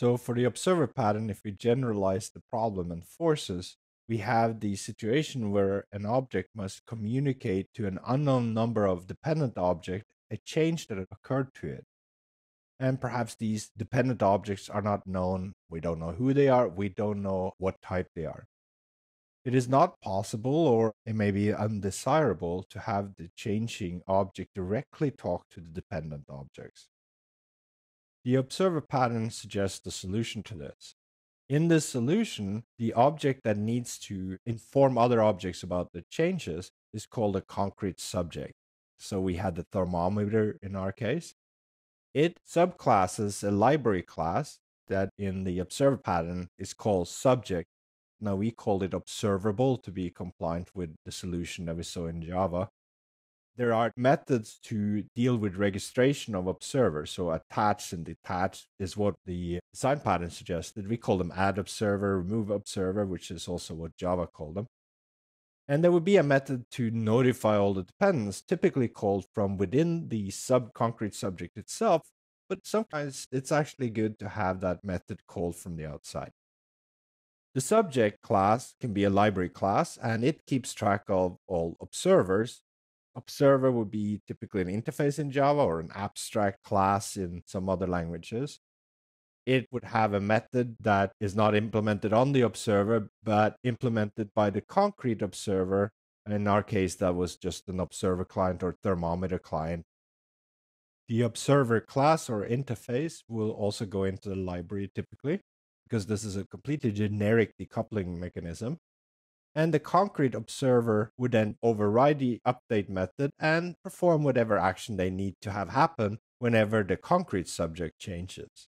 So for the observer pattern, if we generalize the problem and forces, we have the situation where an object must communicate to an unknown number of dependent objects a change that occurred to it. And perhaps these dependent objects are not known. We don't know who they are. We don't know what type they are. It is not possible, or it may be undesirable, to have the changing object directly talk to the dependent objects. The observer pattern suggests the solution to this. In this solution, the object that needs to inform other objects about the changes is called a concrete subject. So we had the thermometer in our case. It subclasses a library class that in the observer pattern is called subject. Now we call it observable to be compliant with the solution that we saw in Java. There are methods to deal with registration of observers. So attach and detach is what the design pattern suggested. We call them add observer, remove observer, which is also what Java called them. And there would be a method to notify all the dependents, typically called from within the concrete subject itself, but sometimes it's actually good to have that method called from the outside. The subject class can be a library class, and it keeps track of all observers. Observer would be typically an interface in Java or an abstract class in some other languages. It would have a method that is not implemented on the observer, but implemented by the concrete observer. In our case, that was just an observer client or thermometer client. The observer class or interface will also go into the library typically, because this is a completely generic decoupling mechanism. And the concrete observer would then override the update method and perform whatever action they need to have happen whenever the concrete subject changes.